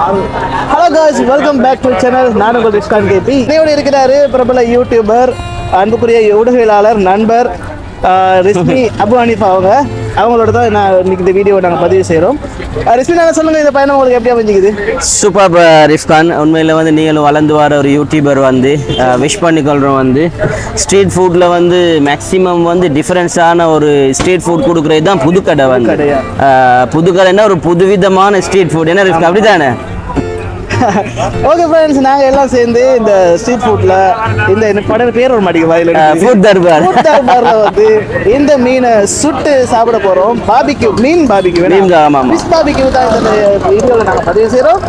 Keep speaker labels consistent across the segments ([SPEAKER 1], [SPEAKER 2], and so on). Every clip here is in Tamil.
[SPEAKER 1] Hello guys, welcome back to channel. நான் உங்கள் ரிஃப்கான் கேபி. இன்னையோட இருக்கிறாரு பிரபல யூடியூபர், அன்புக்குரிய ஊடகவியலாளர், நண்பர் ரிஸ்மி அபு ஹனீஃபா. அவங்களோட தான் நான் இன்னைக்கு இந்த வீடியோ நாங்கள் பதிவு செய்கிறோம். ரிஸ்மி, நாங்கள் சொல்லுங்கள், இந்த பயணம் உங்களுக்கு எப்படி அமைஞ்சிக்குது?
[SPEAKER 2] சூப்பர் ரிஃப்கான். உண்மையில் வந்து நீங்களும் வளர்ந்து வர ஒரு யூடியூபர் வந்து விஷ் பண்ணிக்கொள்கிறோம். வந்து ஸ்ட்ரீட் ஃபுட்டில் வந்து மேக்ஸிமம் வந்து டிஃப்ரென்ஸான ஒரு ஸ்ட்ரீட் ஃபுட் கொடுக்குறது தான் புதுக்கடை. வந்து புதுக்கடைன்னா ஒரு புதுவிதமான ஸ்ட்ரீட் ஃபுட். என்ன ரிஃப்கான், அப்படி தானே?
[SPEAKER 1] ஓகே ஃப்ரெண்ட்ஸ், நாங்கள் எல்லாம் சேர்ந்து இந்த ஸ்ட்ரீட் ஃபுட்டில் இந்த படம் பேர் ஒரு மாட்டிக்கு வாயில்
[SPEAKER 2] ஃபுட்
[SPEAKER 1] தர்பாரில் வந்து இந்த மீனை சுட்டு சாப்பிட போகிறோம். பாபிக்யூ, மீன் பாபிக்யூ.
[SPEAKER 2] ஆமாம்,
[SPEAKER 1] ஃபிஷ் பாபிக்யூ தான் இந்த வீடியோவில் நாங்கள் பதிவு செய்கிறோம்.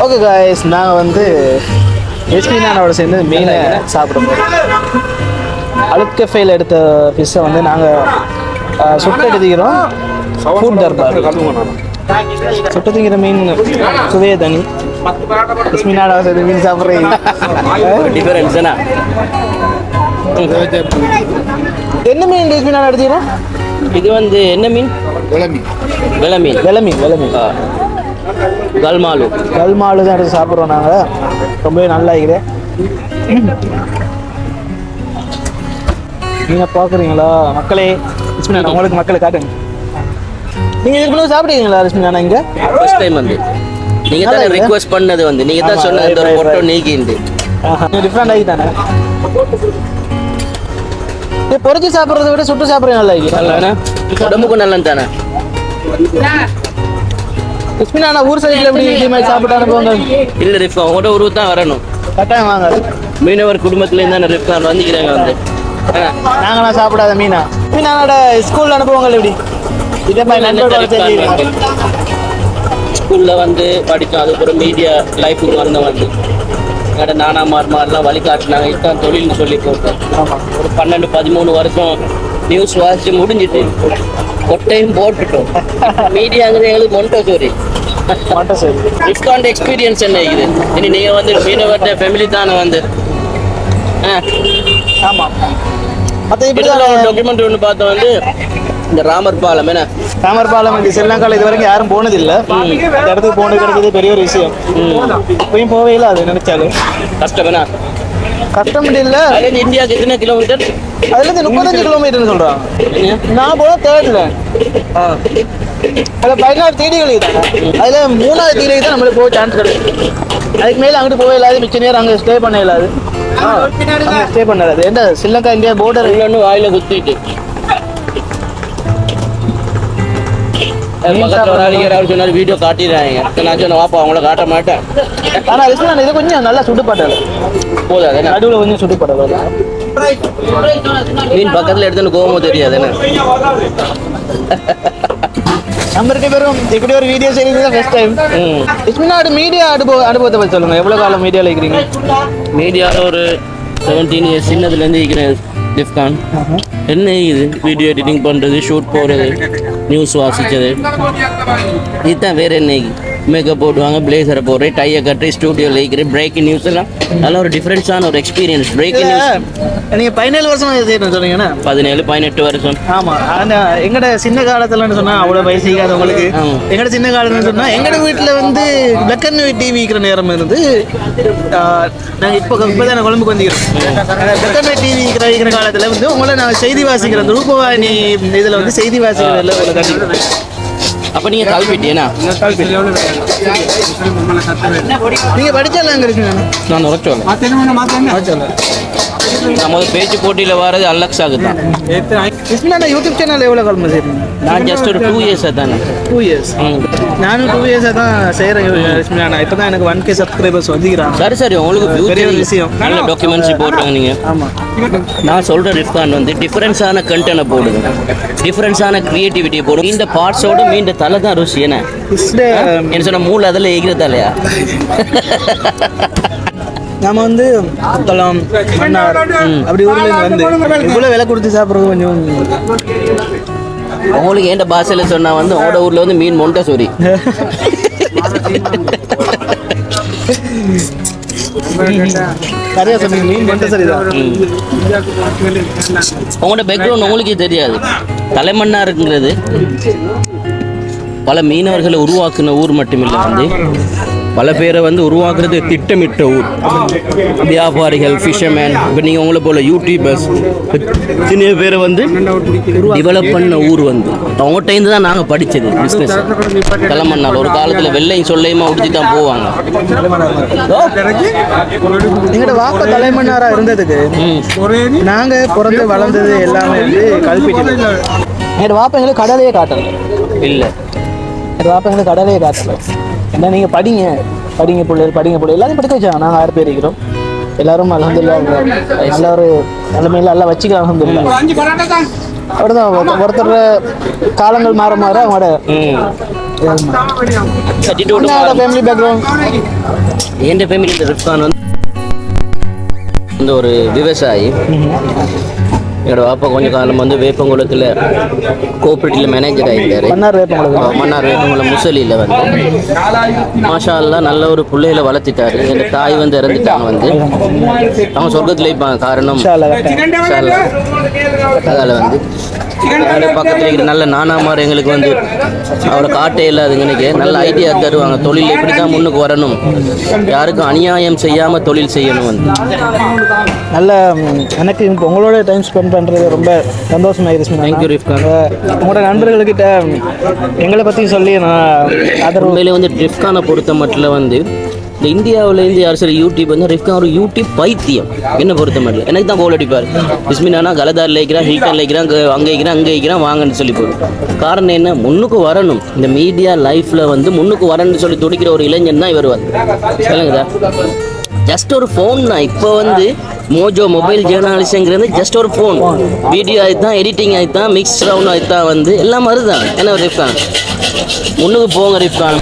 [SPEAKER 1] ஓகே காய்ஸ், நாங்கள் வந்து எஸ்பினானோட சேர்ந்து மீனை சாப்பிட போகிறோம். அலுக்கஃபையில் எடுத்த ஃபிஷ்ஷை வந்து நாங்கள் சுட்டு எடுத்துக்கிறோம். ஃபுட் தர்பார் சுட்டு திங்கிற மீன் சுவையே தனி. எஸ்பினானோட சேர்ந்து மீன் சாப்பிட்றீங்க. என்ன மீன் எஸ்பினான எடுத்துக்கிறோம்?
[SPEAKER 2] இது வந்து என்ன மீன்? வெளமீன். கல்மாலு
[SPEAKER 1] தான் எடுத்து சாப்பிட்றோம் நாங்கள். ரொம்பவே நல்லா இருக்குது. நீங்கள் பார்க்குறீங்களா மக்களே? ரிஸ்மினா, உங்களுக்கு மக்களை காட்டுங்க. நீங்கள் இதுக்கு முன்னாடி சாப்பிடுவீங்களா ரிஸ்மினா? இங்கே
[SPEAKER 2] ஃபர்ஸ்ட் டைம் வந்து நீங்கள் தான் ரிக்வெஸ்ட் பண்ணது, வந்து நீங்கள் தான் சொன்னது இந்த ஒரு ஃபோட்டோ நீக்கிண்டு
[SPEAKER 1] டிஃப்ரெண்ட் ஆகி தானே. இது பொறிச்சு சாப்பிட்றத விட சுட்டு சாப்பிட்றது நல்லா இருக்குது.
[SPEAKER 2] உடம்புக்கும் நல்லது தானே.
[SPEAKER 1] ரிஸ்மினா, ஊர் சைடில் எப்படி சாப்பிட்டானு போங்க.
[SPEAKER 2] இல்லை ரிஃப்கான், உங்களோட ஊருக்கு தான் வரணும்.
[SPEAKER 1] கட்டாயம் வாங்க.
[SPEAKER 2] மீனவர் குடும்பத்துலேருந்து தானே ரிஃப்கான் வந்துக்கிறாங்க. வந்து
[SPEAKER 1] நாங்களாம் சாப்பிடாத மீனா. மீனானோட ஸ்கூலில் அனுப்புவாங்க எப்படி?
[SPEAKER 2] ஸ்கூலில் வந்து படித்தோம். அதுக்கப்புறம் மீடியா லைஃபுக்கு வந்தோம். வந்து எங்களோட நானாமார்லாம் வழிகாட்டினாங்க. இதுதான் தொழில்னு சொல்லி போட்டோம். ஒரு 12-13 வருஷம் நியூஸ் வாசிச்சு முடிஞ்சிட்டு கொட்டையும் போட்டுட்டோம். மீடியாங்கிறது எங்களுக்கு மொண்டசோரி. ரிஃப்கான் எக்ஸ்பீரியன்ஸ் என்ன இது? இனி நீங்கள் வந்து மீனவர்கிட்ட ஃபேமிலி தானே வந்து.
[SPEAKER 1] ஆமாம், மற்ற இப்படி
[SPEAKER 2] டாக்குமெண்ட் ஒன்று பார்த்தோம். வந்து இந்த ராமர் பாலம், என்ன
[SPEAKER 1] ராமர் பாலம் வந்து ஸ்ரீலங்காவில் இது வரைக்கும் யாரும் போனதில்லை. அந்த இடத்துக்கு போனது கிடைக்கிறது பெரிய ஒரு விஷயம். இப்பயும் போவே இல்லை. அது நினைச்சாலும்
[SPEAKER 2] கஷ்டம். என்ன
[SPEAKER 1] கஷ்டம் இல்லை.
[SPEAKER 2] இந்தியாவுக்கு எத்தனை கிலோமீட்டர்?
[SPEAKER 1] அதுலேருந்து 35 கிலோமீட்டர்னு சொல்கிறாங்க. நான் போல தேர்டில் அதில் 16 தீடிகள் தானே. அதில் 3வது தீடிக்கு தான் நம்மளுக்கு போக சான்ஸ் கிடைக்கும். அதுக்கு மேலே அங்கிட்டு போக இல்லாது. மிச்ச நேரம் அங்கே ஸ்டே பண்ண இல்லாது. ஸ்டே பண்ணாது. எந்த ஸ்ரீலங்கா இந்தியா போர்டர்
[SPEAKER 2] இல்லைன்னு வாயில குத்திட்டு சொன்னாரு வீடியோ காட்டிடுறாங்க. நான் சொன்ன வாப்பா அவங்கள காட்ட மாட்டேன்.
[SPEAKER 1] ஆனால் ரிஸ்மினா, இது கொஞ்சம் நல்லா சுட்டுப்பாட்டல
[SPEAKER 2] போதாது.
[SPEAKER 1] நடுவில் கொஞ்சம் சுட்டுப்பாட்டல.
[SPEAKER 2] மீன் பக்கத்தில் எடுத்துன்னு கோவமும் தெரியாது. என்ன
[SPEAKER 1] நம்ம 2 பேரும் இப்படி ஒரு வீடியோ செய்யறது தான் ஃபர்ஸ்ட் டைம். ரிஸ்மினா, மீடியா அனுபவத்தை பற்றி சொல்லுங்க. எவ்வளோ காலம் மீடியாவில் இருக்கிறீங்க?
[SPEAKER 2] மீடியாவில் ஒரு 17 இயர்ஸ் சின்னதுலேருந்து இருக்கிறேன் ரிஃப்கான். என்ன இது வீடியோ எடிட்டிங் பண்ணுறது, ஷூட் போகிறது, நியூஸ் வாசித்தது, இதுதான். வேறு என்ன? மேக்கப் போடுவாங்க, பிளேசரை போடுறேன், டையை கட்டி ஸ்டூடியோவில் இருக்கிறேன். பிரேக்கிங் நியூஸ் எல்லாம் நல்ல ஒரு டிஃப்ரென்ஸான ஒரு எக்ஸ்பீரியன்ஸ். பிரேக்கிங் நியூஸ்
[SPEAKER 1] நீங்கள் 17 வருஷம் செய்யணும் சொன்னீங்கன்னா?
[SPEAKER 2] 17-18 வருஷம்.
[SPEAKER 1] ஆமாம். ஆனால் எங்களோட சின்ன காலத்துலன்னு சொன்னால் அவ்வளோ வயசிக்காது உங்களுக்கு. எங்களோட சின்ன காலத்துன்னு சொன்னால் எங்களோட வீட்டில் வந்து பிளாக் அண்ட் ஒயிட் டிவி இருக்கிற நேரம் இருந்து. நாங்கள் இப்போ தானே குழம்புக்கு வந்துக்கிறோம். பிளாக் அண்ட் ஒயிட் டிவி இருக்கிற காலத்தில் வந்து உங்களை நான் செய்தி வாசிக்கிறேன். ரூபவாணி இதில் வந்து செய்தி வாசிக்கிறதில்ல உங்களை கண்டிப்பாக.
[SPEAKER 2] அப்போ நீங்கள் கல்விட்டீனா?
[SPEAKER 1] நீங்கள் படித்தாலும் அங்கே இருக்குங்க.
[SPEAKER 2] நான் உரைச்சோல்ல. நம்ம பேச்சு போட்டியில் வர்றது அலெக்ஸாக்கு தான்.
[SPEAKER 1] இஸ்மினா யூடியூப் சேனல் எவ்வளோ காலம் செய்யறீங்க?
[SPEAKER 2] நான் ஜஸ்ட் ஒரு 2 years தானே.
[SPEAKER 1] 2 years. நானும் 2 years தான் செய்கிறேன் இஸ்மினா. இப்போ தான் எனக்கு 1K சப்ஸ்கிரைபர்ஸ் வந்துக்கிறாங்க.
[SPEAKER 2] சரி உங்களுக்கு
[SPEAKER 1] பெரிய ஒரு விஷயம்.
[SPEAKER 2] நல்ல டாக்குமெண்ட்ஸ் போட்டாங்க நீங்கள்.
[SPEAKER 1] ஆமாம்,
[SPEAKER 2] நான் சொல்கிற ரிஃப்கான் வந்து டிஃப்ரென்ஸான கண்டென்ட்டை போடுங்க, டிஃப்ரென்ஸான க்ரியேட்டிவிட்டியை போடுங்க. இந்த பார்ட்ஸோட மீண்ட தலை தான் ருசி. என்ன சொன்ன மூளை அதில் எகிறதாலையா?
[SPEAKER 1] நம்ம வந்து குளம் மன்னார் அப்படி ஊர்லேருந்து வந்து இவ்வளோ விலை கொடுத்து சாப்பிட்றது கொஞ்சம்
[SPEAKER 2] உங்களுக்கு ஏண்ட பாஷையில் சொன்னால் வந்து உங்களோட ஊரில் வந்து மீன் மொண்டை சொரி.
[SPEAKER 1] நிறைய சொன்னீங்க, மீன் மட்டும் சரிதான்.
[SPEAKER 2] உங்களோட பேக்ரவுண்ட் உங்களுக்கே தெரியாது. தலைமன்னாருங்கிறது பல மீனவர்களை உருவாக்குன ஊர் மட்டுமில்லை, வந்து பல பேரை வந்து உருவாக்குறது திட்டமிட்ட ஊர். வியாபாரிகள், ஃபிஷர்மேன், இப்போ நீங்கள் உங்களை போல் யூடியூபர்ஸ் இத்தனை பேரை வந்து டெவலப் பண்ண ஊர் வந்து அவங்ககிட்ட தான் நாங்கள் படித்தது பிஸ்னஸ். தலைமன்னார் ஒரு காலத்தில் வெள்ளையும் சொல்லையுமா உடுத்தி தான் போவாங்க.
[SPEAKER 1] எங்களோட வாப்பா தலைமன்னாராக இருந்ததுக்கு நாங்கள் பிறந்து வளர்ந்தது எல்லாமே வந்து கல்பிட்டு. எங்களோட வாப்பா எங்களுக்கு கடலையே காட்டல.
[SPEAKER 2] இல்லை,
[SPEAKER 1] எங்கள் வாப்பா எங்களுக்கு கடலையே காட்டல. ஏன்னா நீங்கள் படிங்க பிள்ளைகள் எல்லாத்தையும் படிக்க வச்சாங்க. நாங்கள் 6 பேர் இருக்கிறோம். எல்லாரும் அல்ஹம்துலில்லாஹ் நல்ல ஒரு நிலைமையில எல்லாம் வச்சுக்கலாம். அல்ஹம்துலில்லாஹ் அப்படிதான் ஒருத்தர் காலங்கள் மாற அவங்களோட ஃபேமிலி பேக்ரவுண்ட்.
[SPEAKER 2] என் ஃபேமிலி ரிஃப்கான் வந்து ஒரு விவசாயி. என்னோட அப்பா கொஞ்ச காலம் வந்து வேப்பங்குளத்தில் கோஆப்ரேட்டிவில் மேனேஜர் ஆகிட்டார். மன்னார் வேப்பங்குளம் முசலியில் வந்து மாஷா அல்லாஹ் நல்ல ஒரு பிள்ளைகளை வளர்த்திட்டாரு. எங்கள் தாய் வந்து இறந்துட்டாங்க. வந்து அவங்க சொர்க்கத்தில் இருப்பாங்க. காரணம் அதால் வந்து பக்கத்தில் இருக்கிற நல்ல நானாமார் எங்களுக்கு வந்து அவரை காட்டே இல்லாதுங்க. இன்னைக்கு நல்ல ஐடியா தருவாங்க. தொழில் எப்படி தான் முன்னுக்கு வரணும், யாருக்கும் அநியாயம் செய்யாமல் தொழில் செய்யணும். வந்து
[SPEAKER 1] நல்ல எனக்கு இப்போ உங்களோட டைம் ஸ்பெண்ட் பண்ணுறது ரொம்ப சந்தோஷமாயிருச்சு.
[SPEAKER 2] தேங்க்யூ ரிஃப்கான்.
[SPEAKER 1] உங்களோட நண்பர்கள்கிட்ட எங்களை பற்றி சொல்லி நான்
[SPEAKER 2] அதர் உண்மையிலே வந்து ரிஃப்கானை பொறுத்த மட்டும் வந்து இந்த இந்தியாவிலேருந்து யார் சரி யூடியூப் வந்து ரிஃப்கான் ஒரு யூடியூப் பைத்தியம் என்ன பொறுத்த மட்டும். எனக்கு தான் கோல் அடிப்பார். பிஸ்மினானா கலதாரில் வைக்கிறான், ஹில்கனில் வைக்கிறான், அங்கே வைக்கிறான் வாங்கன்னு சொல்லி போடும். காரணம் என்ன, முன்னுக்கு வரணும். இந்த மீடியா லைஃப்பில் வந்து முன்னுக்கு வரணும்னு சொல்லி துடிக்கிற ஒரு இளைஞன் தான் இவர். சொல்லுங்கதா, ஜஸ்ட் ஒரு ஃபோன் தான். இப்போ வந்து மோஜோ மொபைல் ஜேர்னலிஸ்ட்ங்கிறது ஜஸ்ட் ஒரு ஃபோன். வீடியோ ஆகித்தான், எடிட்டிங் ஆகித்தான், மிக்ஸ் ரவுண்ட் ஆகித்தான், வந்து எல்லாம் வருதான். என்ன ரிஃப்கான் முன்னுக்கு போங்க. ரிஃப்கான்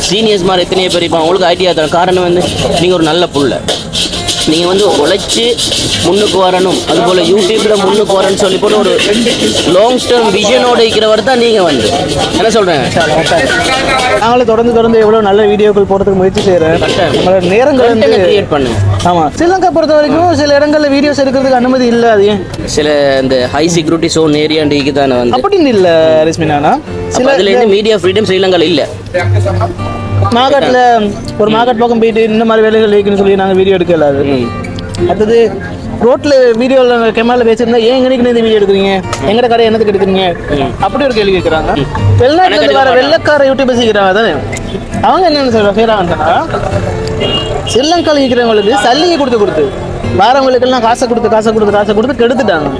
[SPEAKER 2] சீனியர்ஸ் மாதிரி எத்தனையோ பேர் இப்போ உங்களுக்கு ஐடியா தரேன். காரணம் வந்து நீங்கள் ஒரு நல்ல புள்ள, நீங்கள் வந்து உழைச்சி முன்னுக்கு வரணும். அதுபோல் யூடியூப்பில் முன்னுக்கு வரணும்னு சொல்லி போட்டு ஒரு லாங் டேர்ம் விஷனோடு இருக்கிறவர் தான் நீங்கள் வந்து என்ன சொல்கிறேன்.
[SPEAKER 1] நாங்களும் தொடர்ந்து எவ்வளோ நல்ல வீடியோக்கள் போடுறதுக்கு முயற்சி செய்கிறேன். நம்மளோட நேரங்கள் வந்து கிரியேட் பண்ணுங்க. ஆமாம், ஸ்ரீலங்கா பொறுத்த வரைக்கும் சில இடங்களில் வீடியோஸ் எடுக்கிறதுக்கு அனுமதி இல்லை. அது ஏன் சில
[SPEAKER 2] இந்த ஹை செக்யூரிட்டி சோன் ஏரியாண்டிக்கு தானே வந்து
[SPEAKER 1] அப்படின்னு இல்லை ரிஸ்மினானா. சில
[SPEAKER 2] அதுலேருந்து மீடியா ஃப்ரீடம் ஸ்ரீலங்காவில் இல்லை.
[SPEAKER 1] மார்க்கெட்டில் ஒரு மார்க்கெட் பக்கம் போயிட்டு இந்த மாதிரி வேலைகள் இருக்குன்னு சொல்லி நாங்கள் வீடியோ எடுக்க இல்லாது. அடுத்தது ரோட்டில் வீடியோவில் கேமராவில் பேசியிருந்தா ஏன் எங்களுக்கு இந்த வீடியோ எடுக்கிறீங்க, எங்கட கடை என்னத்துக்கு எடுக்கிறீங்க அப்படி ஒரு கேள்வி கேட்குறாங்க. வெளிநாட்டில் வர வெள்ளக்கார யூடியூபர்ஸ் இருக்கிறாங்க தானே, அவங்க என்னென்னு சொல்கிறாங்க செய்கிறாங்கன்னா ஸ்ரீலங்காவில் இருக்கிறவங்களுக்கு சல்லிகை கொடுத்து வாரவங்களுக்கெல்லாம் காசை கொடுத்து கெடுத்துட்டாங்க.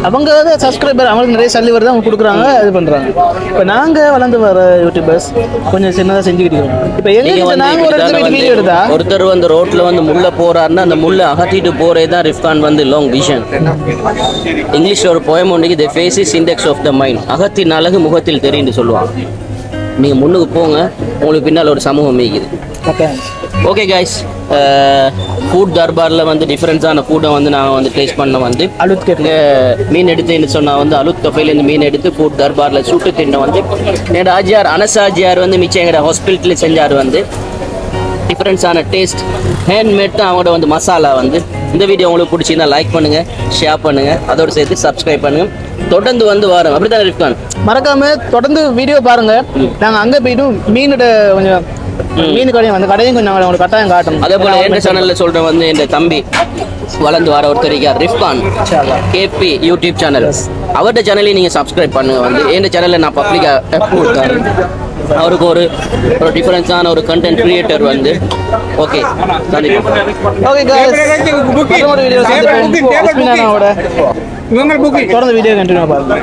[SPEAKER 1] அவங்க வந்து சப்ஸ்கிரைபர் அவங்களுக்கு நிறைய சல்லி வருது, அவங்க கொடுக்குறாங்க, இது பண்ணுறாங்க. இப்போ நாங்கள் வளர்ந்து வர யூடியூபர்ஸ் கொஞ்சம் சின்னதாக செஞ்சுக்கிட்டு இப்போ எங்க நாங்கள் ஒரு இடத்துல வீடியோ எடுத்தா
[SPEAKER 2] ஒருத்தர் வந்து ரோட்டில் வந்து முள்ளை போகிறாருன்னா அந்த முள்ளை அகற்றிட்டு போகிறே தான் ரிஃப்கான் வந்து லாங் விஷன். இங்கிலீஷில் ஒரு போயம் ஒன்றைக்கு the face is index of the mind. அகத்தின் அழகு முகத்தில் தெரியுன்னு சொல்லுவாங்க. நீங்கள் முன்னுக்கு போங்க, உங்களுக்கு பின்னால் ஒரு சமூகம் மேய்க்குது. ஓகே கைஸ், ஃபுட் தர்பாரில் வந்து டிஃப்ரெண்ட்ஸான ஃபுட்டை வந்து நாங்கள் வந்து டேஸ்ட் பண்ண வந்து மீன் எடுத்துன்னு சொன்னால் வந்து அலுத் கஃபைலேருந்து மீன் எடுத்து ஃபுட் தர்பாரில் சுட்டு தின்ன வந்து என்னோட ஆஜியார் அனசாஜியார் வந்து மிச்சம் எங்களோட ஹாஸ்பிட்டலில் செஞ்சார். வந்து டிஃப்ரெண்ட்ஸான டேஸ்ட் ஹேண்ட்மேட் தான் அவங்களோட வந்து மசாலா. வந்து இந்த வீடியோ உங்களுக்கு பிடிச்சிருந்தா லைக் பண்ணுங்கள், ஷேர் பண்ணுங்கள், அதோடு சேர்த்து சப்ஸ்கிரைப் பண்ணுங்கள். தொடர்ந்து வந்து வரோம். அப்படி தான் ரிஃப்கான்
[SPEAKER 1] மறக்காமல் தொடர்ந்து வீடியோ பாருங்கள். நாங்கள் அங்கே போய்ட்டு மீனோட கொஞ்சம் மீன் கடையும் அந்த கடையும் கொஞ்சம் உங்களுக்கு கட்டாயம் காட்டணும்.
[SPEAKER 2] அதே போல் என் சேனலில் சொல்கிறேன் வந்து என் தம்பி வளர்ந்து வர ஒருத்தர் ரிஃப்கான் கேபி யூடியூப் சேனல், அவர்கிட்ட சேனலையும் நீங்கள் சப்ஸ்கிரைப் பண்ணுங்கள். வந்து என் சேனலில் நான் பப்ளிக்காக கொடுத்தேன். அவருக்கு ஒரு ஒரு டிஃபரன்ஸான ஒரு கண்டென்ட் கிரியேட்டர் வந்து ஓகே சந்திப்போம்.
[SPEAKER 1] ஓகே गाइस மற்றொரு வீடியோ சந்திப்போம். தொடர்ந்து வீடியோ கண்டினியூ பாருங்க.